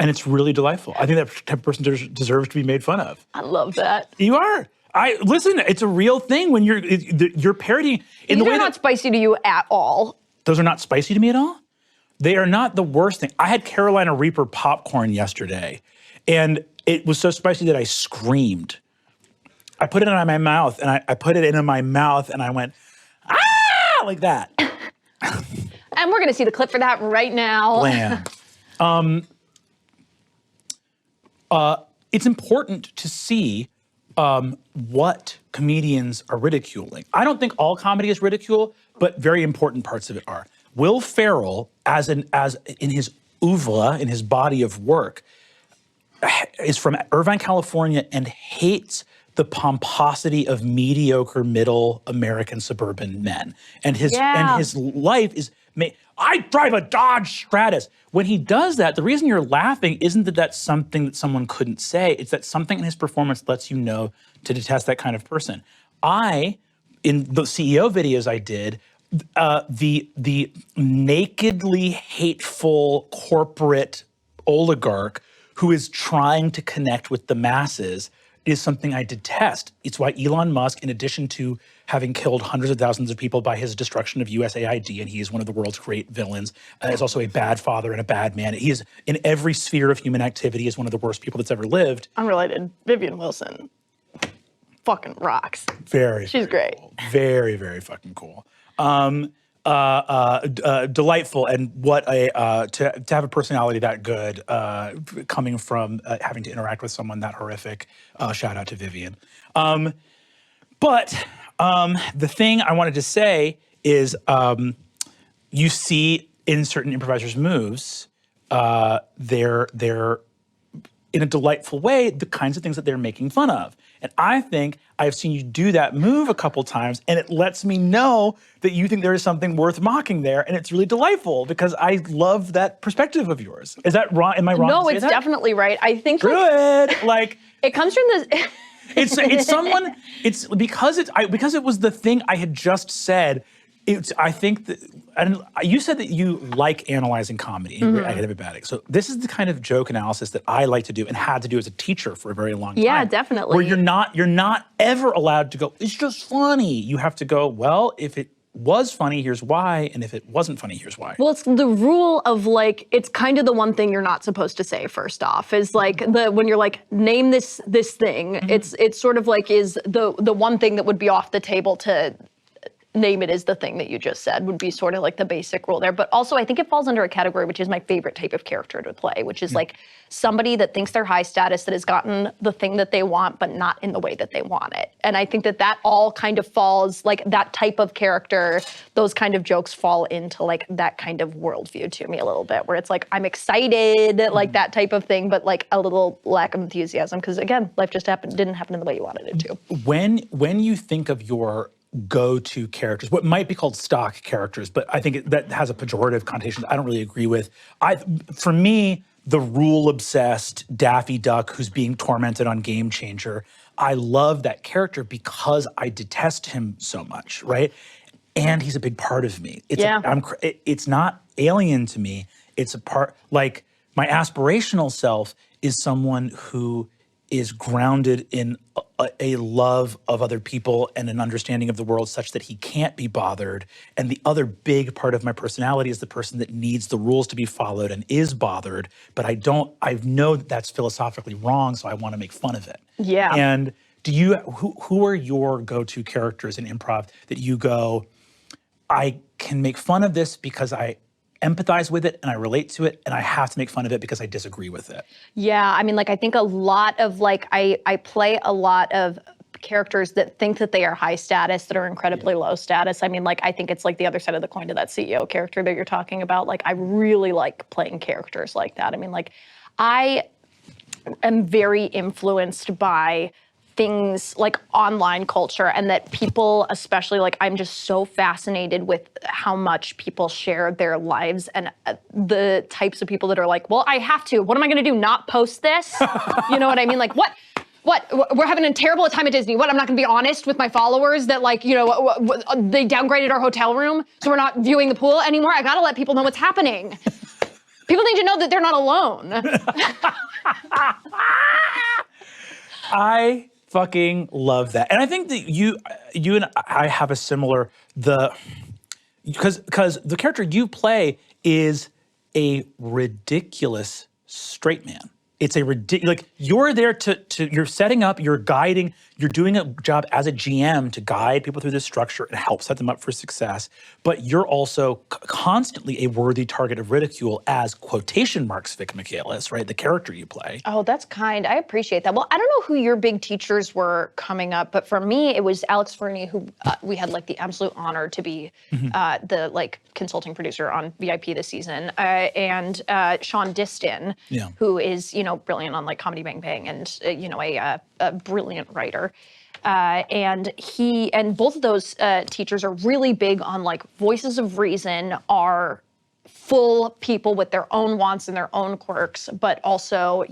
And it's really delightful. I think that type of person deserves to be made fun of. I love that. You are. Listen, it's a real thing when you're parodying in the way they're not spicy to you at all. Those are not spicy to me at all? They are not the worst thing. I had Carolina Reaper popcorn yesterday, and it was so spicy that I screamed. I put it in my mouth, and I put it into my mouth, and I went, ah, like that. And we're gonna see the clip for that right now. Blam. It's important to see what comedians are ridiculing. I don't think all comedy is ridicule, but very important parts of it are. Will Ferrell, as in his oeuvre, in his body of work, is from Irvine, California, and hates the pomposity of mediocre middle American suburban men. And his life is, I drive a Dodge Stratus. When he does that, the reason you're laughing isn't that that's something that someone couldn't say, it's that something in his performance lets you know to detest that kind of person. In the CEO videos I did, the nakedly hateful corporate oligarch who is trying to connect with the masses is something I detest. It's why Elon Musk, in addition to having killed hundreds of thousands of people by his destruction of USAID, and he is one of the world's great villains, is also a bad father and a bad man. He is, in every sphere of human activity, is one of the worst people that's ever lived. Unrelated, Vivian Wilson fucking rocks. She's great. Cool. Very, very fucking cool. Delightful, and what to have a personality that good coming from having to interact with someone that horrific. Shout out to Vivian. But the thing I wanted to say is you see in certain improvisers' moves, they're in a delightful way the kinds of things that they're making fun of. And I think I've seen you do that move a couple times, and it lets me know that you think there is something worth mocking there, and it's really delightful because I love that perspective of yours. Is that wrong? Am I wrong? No, it's definitely right. I think good. Like it comes from this. It's because it was the thing I had just said. I think that, and you said that you like analyzing comedy, and you're academic. So this is the kind of joke analysis that I like to do and had to do as a teacher for a very long time. Yeah, definitely. Where you're not ever allowed to go, it's just funny. You have to go, well, if it was funny, here's why, and if it wasn't funny, here's why. Well, it's the rule of like, it's kind of the one thing you're not supposed to say first off, is like when you're like, name this thing, it's sort of like is the one thing that would be off the table to name it as the thing that you just said would be sort of like the basic rule there. But also I think it falls under a category, which is my favorite type of character to play, which is like somebody that thinks they're high status, that has gotten the thing that they want, but not in the way that they want it. And I think that all kind of falls, like that type of character, those kind of jokes fall into like that kind of worldview to me a little bit, where it's like, I'm excited, like that type of thing, but like a little lack of enthusiasm. Because again, life just didn't happen in the way you wanted it to. When you think of your go-to characters, what might be called stock characters, but I think that has a pejorative connotation I don't really agree with. For me, the rule-obsessed Daffy Duck who's being tormented on Game Changer, I love that character because I detest him so much, right? And he's a big part of me. It's not alien to me. It's a part, like my aspirational self is someone who is grounded in a love of other people and an understanding of the world such that he can't be bothered. And the other big part of my personality is the person that needs the rules to be followed and is bothered, but I know that that's philosophically wrong, so I want to make fun of it. Yeah. And who are your go-to characters in improv that you go, I can make fun of this because I empathize with it and I relate to it, and I have to make fun of it because I disagree with it? Yeah, I mean, like I think a lot of like, I play a lot of characters that think that they are high status, that are incredibly low status. I mean, like, I think it's like the other side of the coin to that CEO character that you're talking about. Like, I really like playing characters like that. I mean, like, I am very influenced by things like online culture, and that people, especially, like, I'm just so fascinated with how much people share their lives, and the types of people that are like, well, I have to, what am I gonna do, not post this? You know what I mean? Like, what? We're having a terrible time at Disney. What, I'm not gonna be honest with my followers that, like, you know, they downgraded our hotel room, so we're not viewing the pool anymore? I gotta let people know what's happening. People need to know that they're not alone. I fucking love that. And I think that you and I have a similar, because the character you play is a ridiculous straight man. It's a ridiculous, like you're there to you're setting up, you're guiding, you're doing a job as a GM to guide people through this structure and help set them up for success. But you're also constantly a worthy target of ridicule as quotation marks Vic Michaelis, right? The character you play. Oh, that's kind. I appreciate that. Well, I don't know who your big teachers were coming up, but for me, it was Alex Fernie, who we had like the absolute honor to be the like consulting producer on VIP this season, and Sean Diston, who is brilliant on like Comedy Bang Bang and a brilliant writer. And both of those teachers are really big on like voices of reason are full people with their own wants and their own quirks, but also,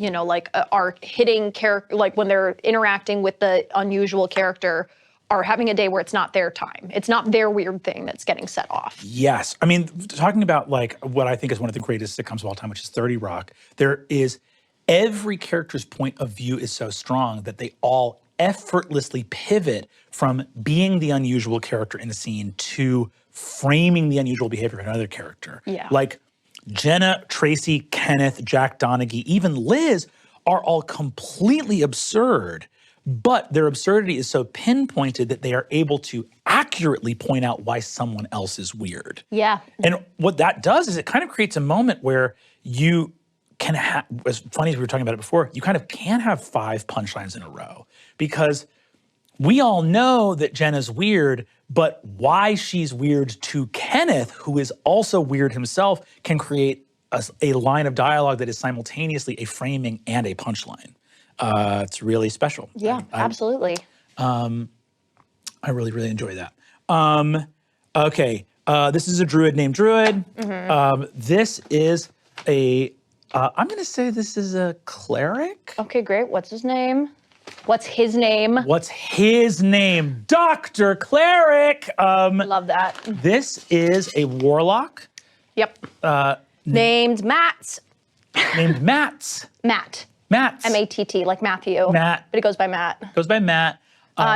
are hitting character, like when they're interacting with the unusual character, are having a day where it's not their time. It's not their weird thing that's getting set off. Yes. I mean, talking about like what I think is one of the greatest sitcoms of all time, which is 30 Rock, there is every character's point of view is so strong that they all effortlessly pivot from being the unusual character in a scene to framing the unusual behavior of another character. Yeah. Like Jenna, Tracy, Kenneth, Jack Donaghy, even Liz are all completely absurd, but their absurdity is so pinpointed that they are able to accurately point out why someone else is weird. Yeah. And what that does is it kind of creates a moment where you can have, as funny as we were talking about it before, you kind of can't have 5 punchlines in a row because we all know that Jenna's weird, but why she's weird to Kenneth, who is also weird himself, can create a line of dialogue that is simultaneously a framing and a punchline. It's really special. Yeah, absolutely. I really, really enjoy that. Okay, this is a druid named Druid. This is I'm gonna say this is a cleric. Okay, great. What's his name? What's his name? What's his name? Dr. Cleric. Love that. This is a warlock. Yep. Named Matt. Named Matt. Matt. Matt. M-A-T-T, like Matthew. Matt. But it goes by Matt. Goes by Matt.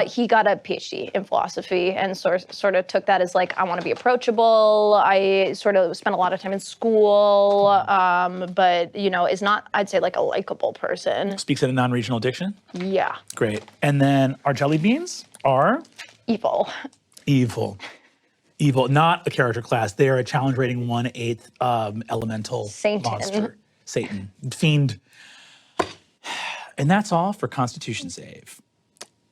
He got a PhD in philosophy and sort of took that as like, I want to be approachable. I sort of spent a lot of time in school, but is not, I'd say, like a likable person. Speaks in a non-regional diction. Yeah. Great. And then our jelly beans are? Evil. Evil. Evil, not a character class. They are a challenge rating 1/8 elemental Satan. monster. Satan. Fiend. And that's all for Constitution Save.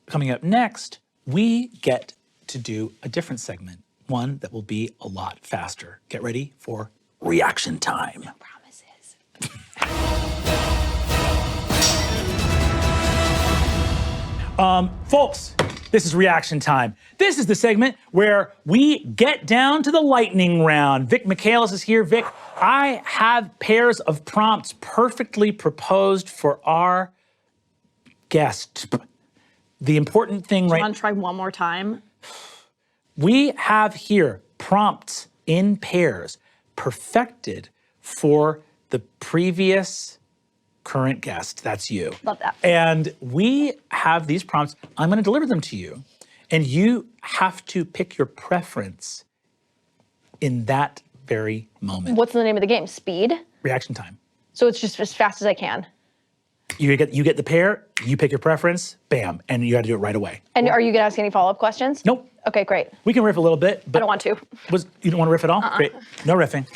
Coming up next, we get to do a different segment, one that will be a lot faster. Get ready for reaction time. No promises. Folks, this is reaction time. This is the segment where we get down to the lightning round. Vic Michaelis is here. Vic, I have pairs of prompts perfectly proposed for our guest. The important thing, right? Want to try one more time? We have here prompts in pairs perfected for the previous current guest. That's you. Love that. And we have these prompts. I'm going to deliver them to you. And you have to pick your preference in that very moment. What's the name of the game? Speed? Reaction time. So it's just as fast as I can. You get the pair, you pick your preference, bam, and you got to do it right away. And are you going to ask any follow-up questions? Nope. Okay, great. We can riff a little bit, but I don't want to. You don't want to riff at all? Great. No riffing.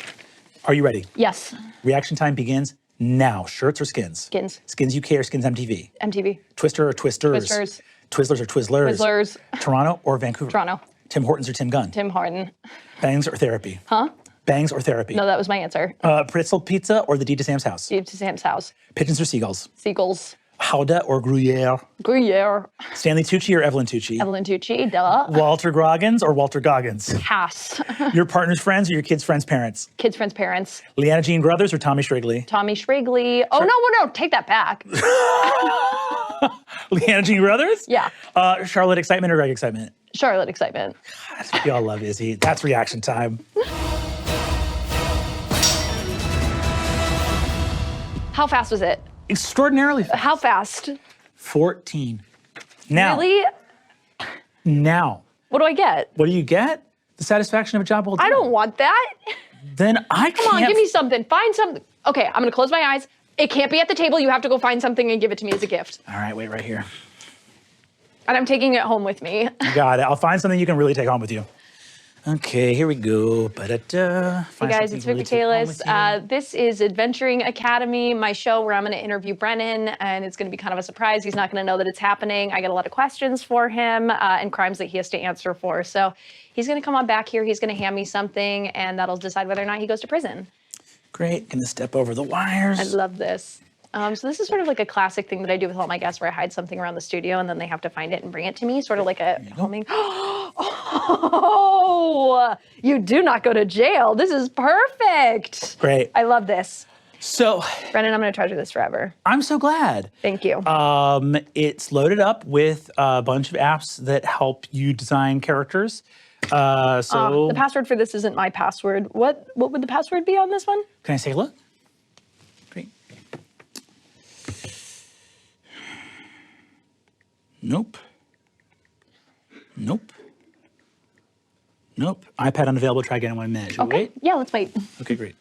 Are you ready? Yes. Reaction time begins now. Shirts or skins? Skins. Skins UK or Skins MTV? MTV. Twister or Twisters? Twisters. Twizzlers or Twizzlers? Twizzlers. Toronto or Vancouver? Toronto. Tim Hortons or Tim Gunn? Tim Harden. Bangs or therapy? Huh? Bangs or therapy? No, that was my answer. Pretzel pizza or the D to Sam's house? Steve to Sam's house. Pigeons or seagulls? Seagulls. Howda or Gruyere? Gruyere. Stanley Tucci or Evelyn Tucci? Evelyn Tucci. Duh. Walter Goggins or Walter Goggins? Pass. Your partner's friends or your kid's friends' parents? Kids, friends, parents. Leanna Jean Brothers or Tommy Shrigley? Tommy Shrigley. Oh, no, take that back. Leanna Jean Brothers? Yeah. Charlotte Excitement or Greg Excitement? Charlotte Excitement. We all love Izzy. That's reaction time. How fast was it? Extraordinarily fast. How fast? 14. Now, Really? now, What do I get? what do you get? The satisfaction of a job well done. I don't want that. Then I can't. Come on, give me something. Find something. Okay, I'm gonna close my eyes. It can't be at the table. You have to go find something and give it to me as a gift. All right, wait right here. And I'm taking it home with me. You got it. I'll find something you can really take home with you. Okay, here we go. Ba-da-da. Hey guys, it's Vicky Kalis. This is Adventuring Academy, my show where I'm going to interview Brennan, and it's going to be kind of a surprise. He's not going to know that it's happening. I get a lot of questions for him and crimes that he has to answer for. So he's going to come on back here. He's going to hand me something, and that'll decide whether or not he goes to prison. Great. Gonna step over the wires. I love this. So this is sort of like a classic thing that I do with all my guests, where I hide something around the studio and then they have to find it and bring it to me, sort of like a homing. Oh, you do not go to jail. This is perfect. Great. I love this. So, Brennan, I'm going to treasure this forever. I'm so glad. Thank you. It's loaded up with a bunch of apps that help you design characters. The password for this isn't my password. What would the password be on this one? Can I take a look? Great. Nope. Nope. Nope. iPad unavailable. Try again in 1 minute. Should we Okay. wait? Yeah, let's wait. Okay, great.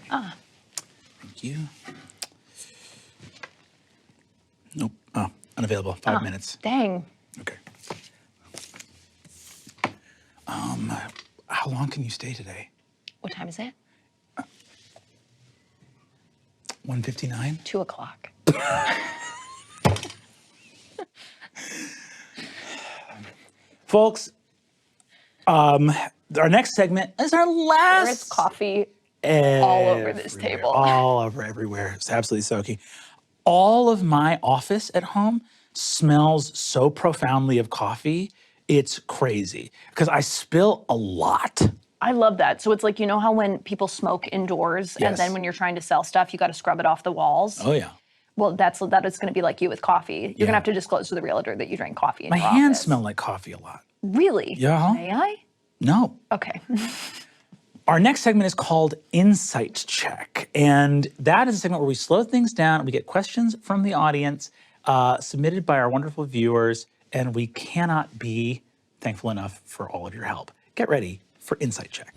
Thank you. Nope. Oh, unavailable. 5 minutes. Dang. Okay. How long can you stay today? What time is it? 1:59? 2 o'clock. Folks, our next segment is our last. There is coffee all over this Everywhere, table. All over everywhere. It's absolutely soaking. All of my office at home smells so profoundly of coffee. It's crazy because I spill a lot. I love that. So it's like, you know how when people smoke indoors and Yes. then when you're trying to sell stuff, you got to scrub it off the walls? Oh yeah. Well, that is going to be like you with coffee. You're Yeah. going to have to disclose to the realtor that you drank coffee in My your hands office. smell like coffee a lot. Really? Yeah. May I? No. Okay. Our next segment is called Insight Check. And that is a segment where we slow things down. We get questions from the audience submitted by our wonderful viewers. And we cannot be thankful enough for all of your help. Get ready for Insight Check.